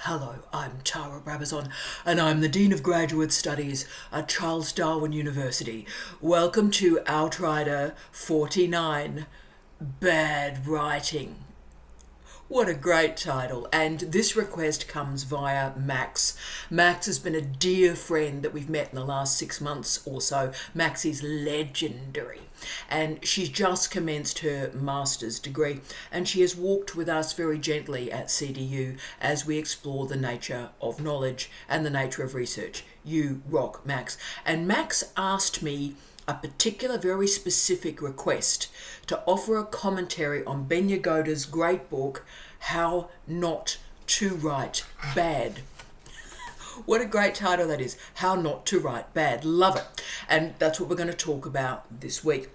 Hello, I'm Tara Brabazon, and I'm the Dean of Graduate Studies at Charles Darwin University. Welcome to Outrider 49, Bad Writing. What a great title, and this request comes via Max. Max has been a dear friend that we've met in the last 6 months or so. Max is legendary, and she's just commenced her master's degree, and she has walked with us very gently at CDU as we explore the nature of knowledge and the nature of research. You rock, Max. And Max asked me a particular, very specific request to offer a commentary on Ben Yagoda's great book, How Not to Write Bad. What a great title that is, How Not to Write Bad. Love it. And that's what we're going to talk about this week.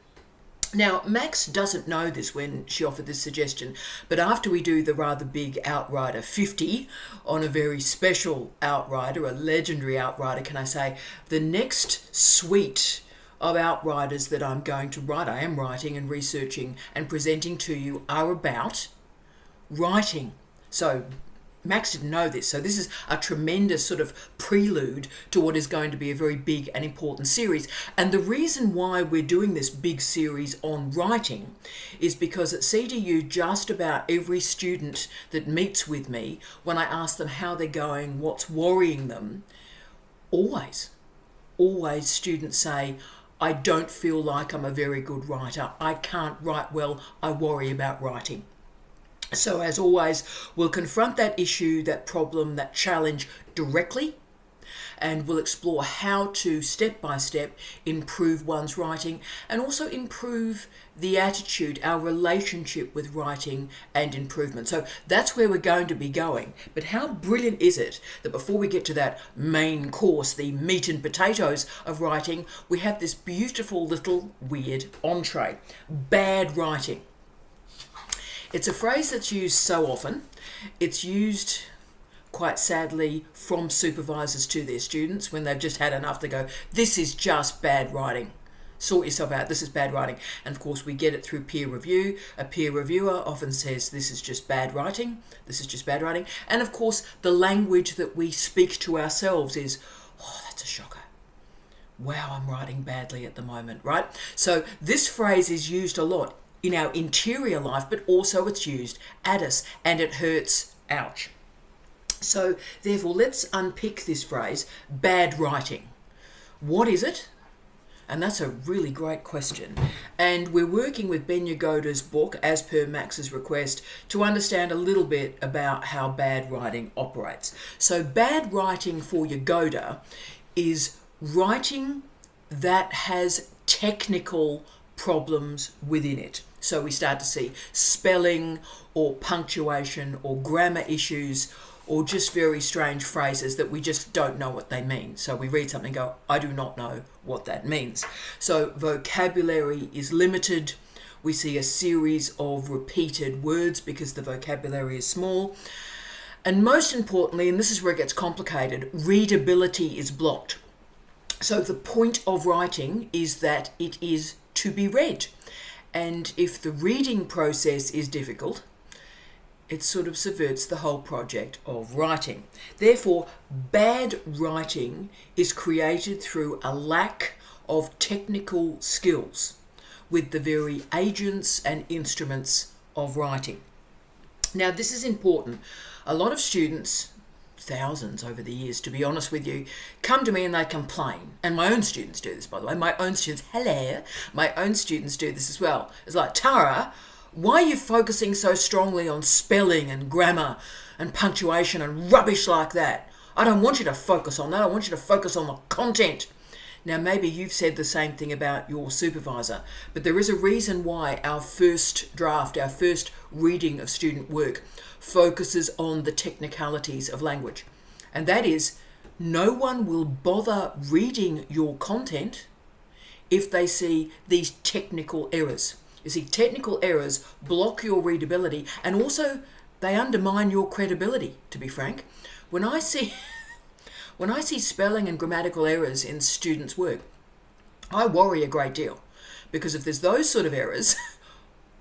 Now, Max doesn't know this when she offered this suggestion, but after we do the rather big Outrider 50 on a very special Outrider, a legendary Outrider, can I say, the next suite of Outriders that I'm going to write, I am writing and researching and presenting to you, are about writing. So Max didn't know this, so this is a tremendous sort of prelude to what is going to be a very big and important series. And the reason why we're doing this big series on writing is because at CDU, just about every student that meets with me, when I ask them how they're going, what's worrying them, always students say, I don't feel like I'm a very good writer. I can't write well. I worry about writing. So as always, we'll confront that issue, that problem, that challenge directly, and we'll explore how to step by step improve one's writing and also improve the attitude, our relationship with writing and improvement. So that's where we're going to be going. But how brilliant is it that before we get to that main course, the meat and potatoes of writing, we have this beautiful little weird entree, bad writing. It's a phrase that's used so often. It's used, quite sadly, from supervisors to their students when they've just had enough. They go, this is just bad writing. Sort yourself out, this is bad writing. And of course we get it through peer review. A peer reviewer often says this is just bad writing, this is just bad writing. And of course the language that we speak to ourselves is, oh, that's a shocker. Wow, I'm writing badly at the moment, right? So this phrase is used a lot in our interior life, but also it's used at us and it hurts, ouch. So therefore, let's unpick this phrase, bad writing. What is it? And that's a really great question. And we're working with Ben Yagoda's book, as per Max's request, to understand a little bit about how bad writing operates. So bad writing for Yagoda is writing that has technical problems within it. So we start to see spelling or punctuation or grammar issues or just very strange phrases that we just don't know what they mean. So we read something and go, I do not know what that means. So vocabulary is limited. We see a series of repeated words because the vocabulary is small. And most importantly, and this is where it gets complicated, readability is blocked. So the point of writing is that it is to be read. And if the reading process is difficult, it sort of subverts the whole project of writing. Therefore, bad writing is created through a lack of technical skills with the very agents and instruments of writing. Now, this is important. A lot of students, thousands over the years, to be honest with you, come to me and they complain. And my own students do this, by the way. My own students do this as well. It's like, Tara, why are you focusing so strongly on spelling and grammar and punctuation and rubbish like that? I don't want you to focus on that. I want you to focus on the content. Now, maybe you've said the same thing about your supervisor, but there is a reason why our first draft, our first reading of student work focuses on the technicalities of language. And that is, no one will bother reading your content if they see these technical errors. You see, technical errors block your readability and also they undermine your credibility, to be frank. When I see spelling and grammatical errors in students' work, I worry a great deal because if there's those sort of errors,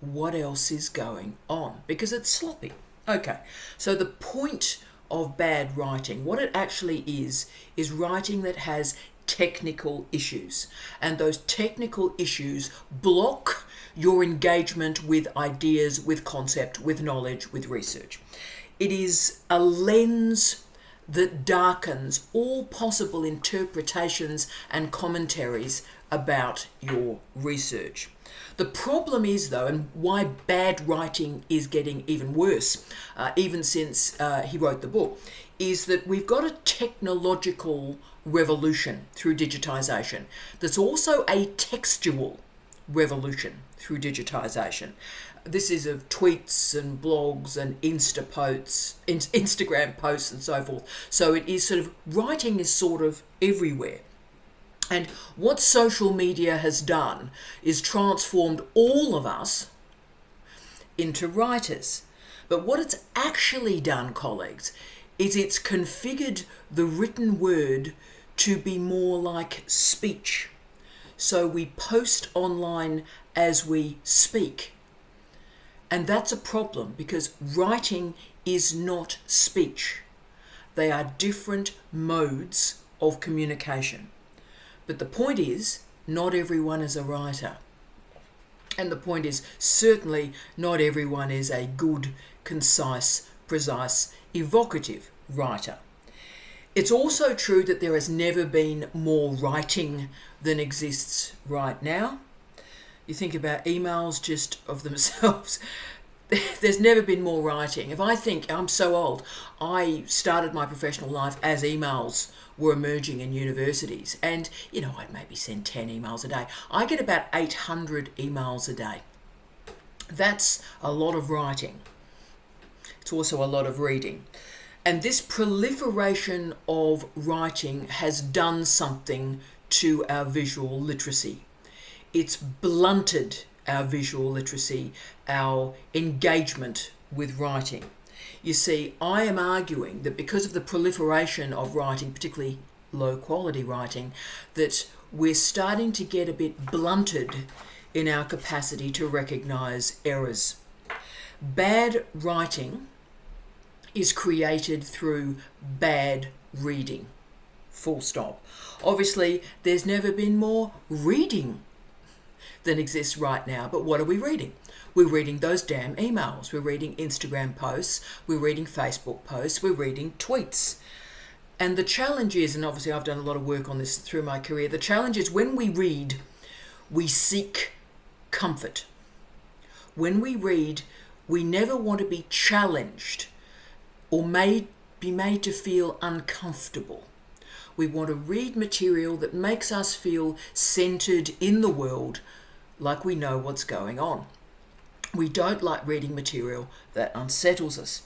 what else is going on? Because it's sloppy. Okay, so the point of bad writing, what it actually is writing that has technical issues. And those technical issues block your engagement with ideas, with concept, with knowledge, with research. It is a lens that darkens all possible interpretations and commentaries about your research. The problem is, though, and why bad writing is getting even worse, even since he wrote the book, is that we've got a technological revolution through digitisation that's also a textual revolution through digitisation. This is of tweets and blogs and Instagram posts and so forth. So it is sort of, writing is sort of everywhere. And what social media has done is transformed all of us into writers. But what it's actually done, colleagues, is it's configured the written word to be more like speech. So we post online as we speak. And that's a problem, because writing is not speech. They are different modes of communication. But the point is, not everyone is a writer. And the point is, certainly not everyone is a good, concise, precise, evocative writer. It's also true that there has never been more writing than exists right now. You think about emails just of themselves. There's never been more writing. If I think, I'm so old, I started my professional life as emails were emerging in universities. And, I'd maybe send 10 emails a day. I get about 800 emails a day. That's a lot of writing. It's also a lot of reading. And this proliferation of writing has done something to our visual literacy. It's blunted our visual literacy, our engagement with writing. You see, I am arguing that because of the proliferation of writing, particularly low quality writing, that we're starting to get a bit blunted in our capacity to recognise errors. Bad writing is created through bad reading. Full stop. Obviously, there's never been more reading than exists right now. But what are we reading? We're reading those damn emails. We're reading Instagram posts. We're reading Facebook posts. We're reading tweets. And the challenge is, and obviously I've done a lot of work on this through my career, the challenge is when we read, we seek comfort. When we read, we never want to be challenged or be made to feel uncomfortable. We want to read material that makes us feel centered in the world, like we know what's going on. We don't like reading material that unsettles us.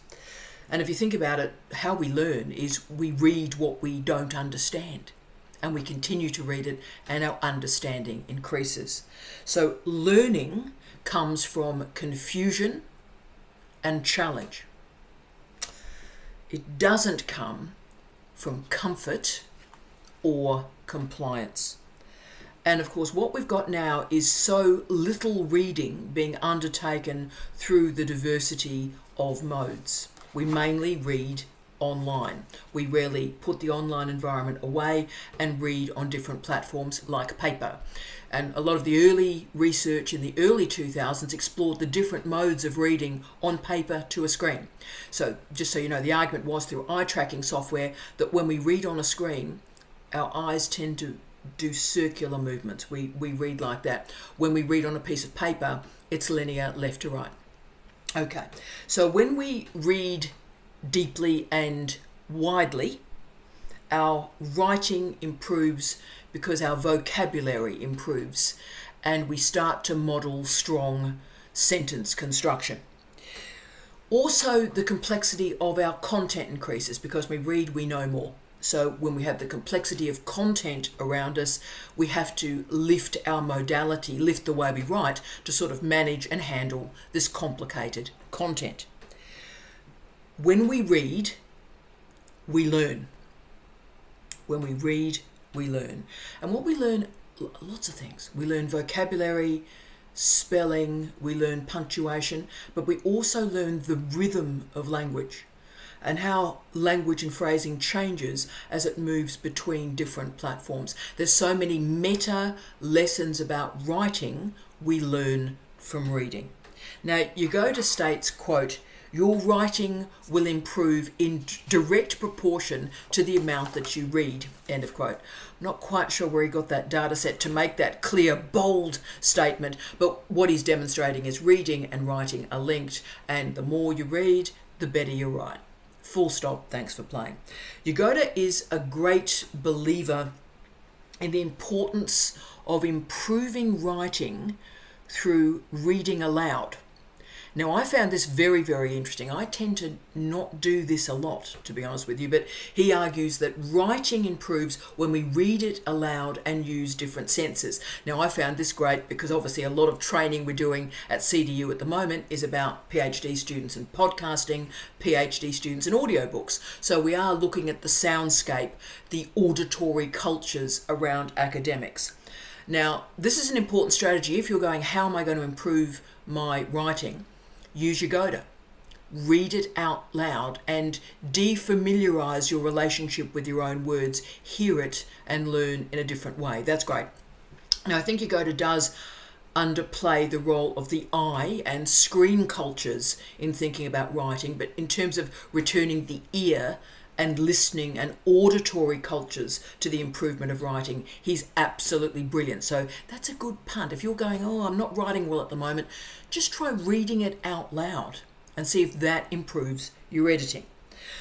And if you think about it, how we learn is we read what we don't understand, and we continue to read it, and our understanding increases. So learning comes from confusion and challenge. It doesn't come from comfort or compliance. And of course, what we've got now is so little reading being undertaken through the diversity of modes. We mainly read online. We rarely put the online environment away and read on different platforms like paper. And a lot of the early research in the early 2000s explored the different modes of reading on paper to a screen. So just so you know, the argument was through eye tracking software that when we read on a screen, our eyes tend to do circular movements. We read like that. When we read on a piece of paper, it's linear left to right. Okay, so when we read deeply and widely, our writing improves because our vocabulary improves, and we start to model strong sentence construction. Also, the complexity of our content increases because we read, we know more. So when we have the complexity of content around us, we have to lift our modality, lift the way we write to sort of manage and handle this complicated content. When we read, we learn. When we read, we learn. And what we learn, lots of things. We learn vocabulary, spelling, we learn punctuation, but we also learn the rhythm of language. and how language and phrasing changes as it moves between different platforms. There's so many meta lessons about writing we learn from reading. Now, Yagoda states, quote, "Your writing will improve in direct proportion to the amount that you read," end of quote. I'm not quite sure where he got that data set to make that clear, bold statement, but what he's demonstrating is reading and writing are linked, and the more you read, the better you write. Full stop, thanks for playing. Yagoda is a great believer in the importance of improving writing through reading aloud. Now, I found this very, very interesting. I tend to not do this a lot, to be honest with you, but he argues that writing improves when we read it aloud and use different senses. Now, I found this great because obviously a lot of training we're doing at CDU at the moment is about PhD students in podcasting, PhD students in audiobooks. So we are looking at the soundscape, the auditory cultures around academics. Now, this is an important strategy if you're going, how am I going to improve my writing? Use Yagoda. Read it out loud and defamiliarize your relationship with your own words. Hear it and learn in a different way. That's great. Now, I think Yagoda does underplay the role of the eye and screen cultures in thinking about writing, but in terms of returning the ear and listening and auditory cultures to the improvement of writing, he's absolutely brilliant. So that's a good punt. If you're going, oh, I'm not writing well at the moment, just try reading it out loud and see if that improves your editing.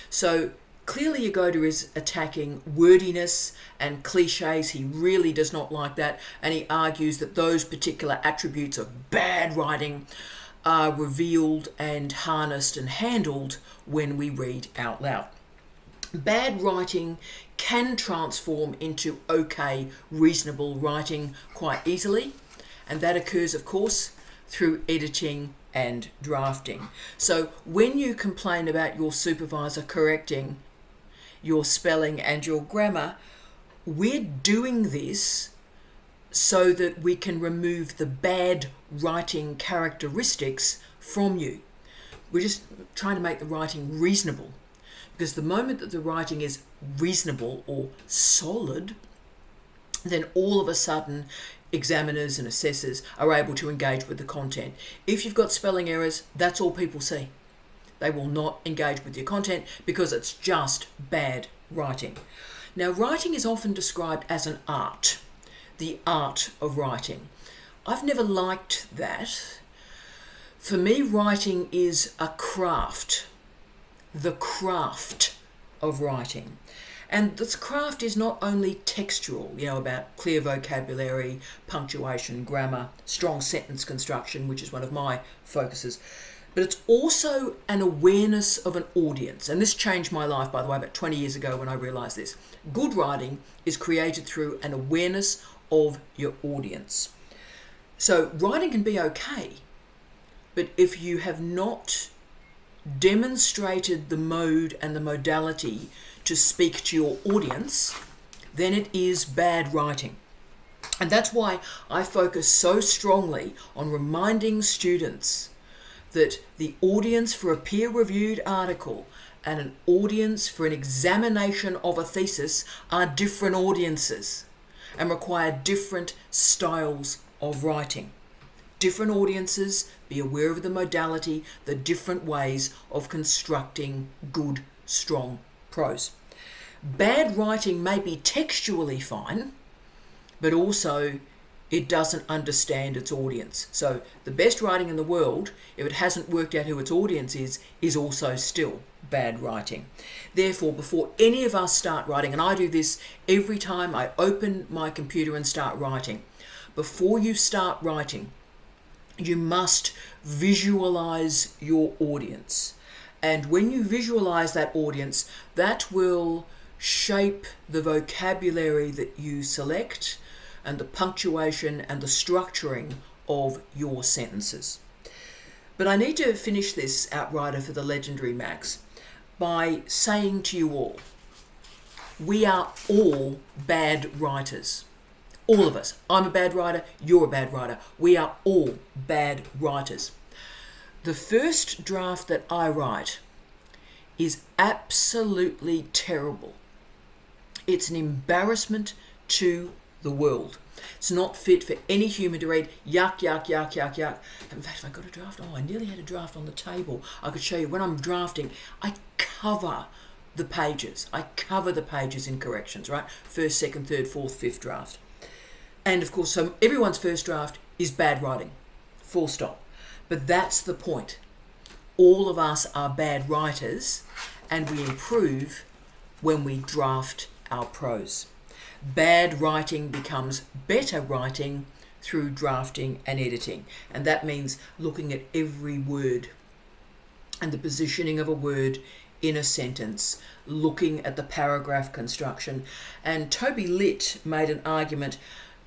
So clearly Yagoda is attacking wordiness and cliches. He really does not like that, and he argues that those particular attributes of bad writing are revealed and harnessed and handled when we read out loud. Bad writing can transform into okay, reasonable writing quite easily, and that occurs, of course, through editing and drafting. So when you complain about your supervisor correcting your spelling and your grammar, we're doing this so that we can remove the bad writing characteristics from you. We're just trying to make the writing reasonable. Because the moment that the writing is reasonable or solid, then all of a sudden examiners and assessors are able to engage with the content. If you've got spelling errors, that's all people see. They will not engage with your content because it's just bad writing. Now, writing is often described as an art, the art of writing. I've never liked that. For me, writing is a craft. The craft of writing. And this craft is not only textual, about clear vocabulary, punctuation, grammar, strong sentence construction, which is one of my focuses, but it's also an awareness of an audience. And this changed my life, by the way, about 20 years ago when I realized this. Good writing is created through an awareness of your audience. So writing can be okay, but if you have not demonstrated the mode and the modality to speak to your audience, then it is bad writing. And that's why I focus so strongly on reminding students that the audience for a peer-reviewed article and an audience for an examination of a thesis are different audiences and require different styles of writing. Different audiences, be aware of the modality, the different ways of constructing good, strong prose. Bad writing may be textually fine, but also it doesn't understand its audience. So the best writing in the world, if it hasn't worked out who its audience is also still bad writing. Therefore, before any of us start writing, and I do this every time I open my computer and start writing, before you start writing, you must visualize your audience. And when you visualize that audience, that will shape the vocabulary that you select and the punctuation and the structuring of your sentences. But I need to finish this Outrider for the legendary Max by saying to you all, we are all bad writers. All of us. I'm a bad writer, you're a bad writer. We are all bad writers. The first draft that I write is absolutely terrible. It's an embarrassment to the world. It's not fit for any human to read. Yuck, yuck, yuck, yuck, yuck. In fact, if I got a draft, I nearly had a draft on the table. I could show you when I'm drafting, I cover the pages. I cover the pages in corrections, right? First, second, third, fourth, fifth draft. And of course, so everyone's first draft is bad writing. Full stop. But that's the point. All of us are bad writers, and we improve when we draft our prose. Bad writing becomes better writing through drafting and editing. And that means looking at every word and the positioning of a word in a sentence, looking at the paragraph construction. And Toby Litt made an argument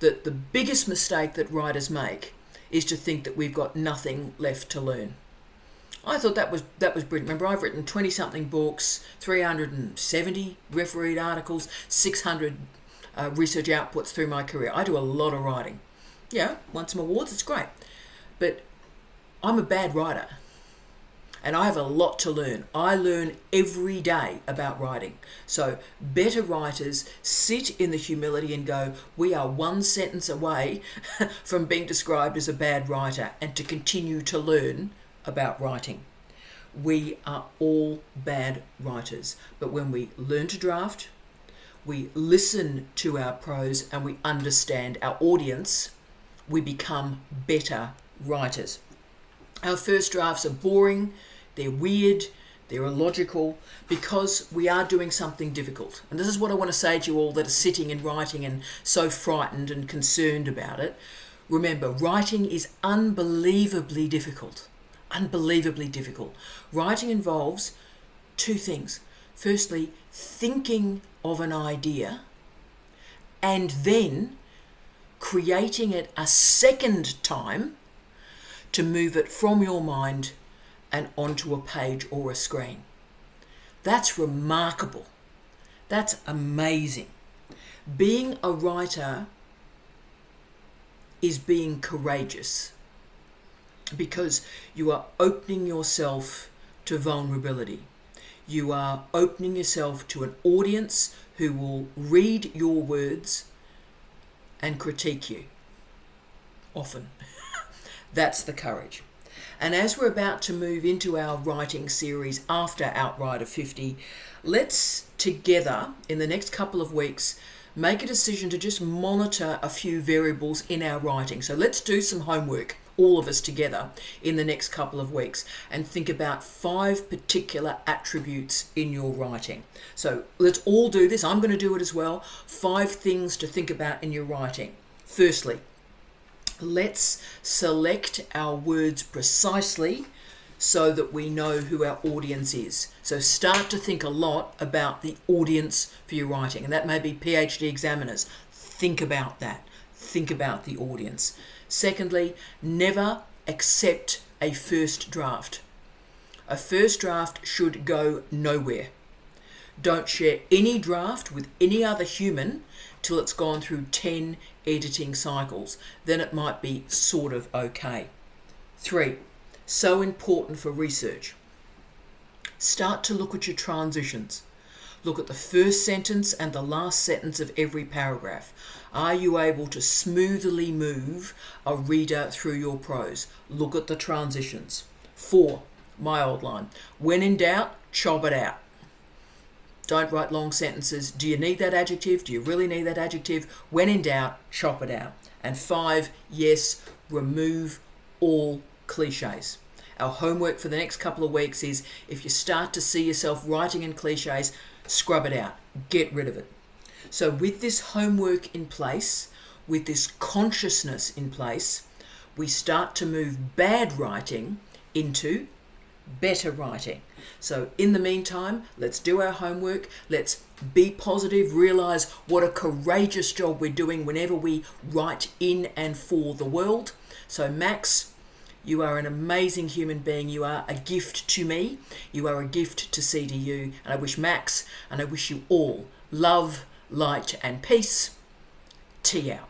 that the biggest mistake that writers make is to think that we've got nothing left to learn. I thought that was brilliant. Remember, I've written 20-something books, 370 refereed articles, 600 research outputs through my career. I do a lot of writing. Yeah, won some awards, it's great. But I'm a bad writer. And I have a lot to learn. I learn every day about writing. So better writers sit in the humility and go, we are one sentence away from being described as a bad writer, and to continue to learn about writing. We are all bad writers. But when we learn to draft, we listen to our prose, and we understand our audience, we become better writers. Our first drafts are boring, they're weird, they're illogical, because we are doing something difficult. And this is what I want to say to you all that are sitting and writing and so frightened and concerned about it. Remember, writing is unbelievably difficult. Unbelievably difficult. Writing involves two things. Firstly, thinking of an idea and then creating it a second time to move it from your mind and onto a page or a screen. That's remarkable. That's amazing. Being a writer is being courageous, because you are opening yourself to vulnerability. You are opening yourself to an audience who will read your words and critique you. Often. That's the courage. And as we're about to move into our writing series after Outrider 50, let's together in the next couple of weeks make a decision to just monitor a few variables in our writing. So let's do some homework, all of us together, in the next couple of weeks, and think about 5 particular attributes in your writing. So let's all do this. I'm going to do it as well. 5 things to think about in your writing. Firstly, let's select our words precisely so that we know who our audience is. So start to think a lot about the audience for your writing. And that may be PhD examiners. Think about that. Think about the audience. Secondly, never accept a first draft. A first draft should go nowhere. Don't share any draft with any other human till it's gone through 10 editing cycles. Then it might be sort of okay. 3, so important for research. Start to look at your transitions. Look at the first sentence and the last sentence of every paragraph. Are you able to smoothly move a reader through your prose? Look at the transitions. 4, my old line. When in doubt, chop it out. Don't write long sentences. Do you need that adjective? Do you really need that adjective? When in doubt, chop it out. And 5, yes, remove all cliches. Our homework for the next couple of weeks is, if you start to see yourself writing in cliches, scrub it out. Get rid of it. So with this homework in place, with this consciousness in place, we start to move bad writing into better writing. So in the meantime, let's do our homework. Let's be positive, realize what a courageous job we're doing whenever we write in and for the world. So Max, you are an amazing human being. You are a gift to me. You are a gift to CDU. And I wish Max and I wish you all love, light and peace. Tea out.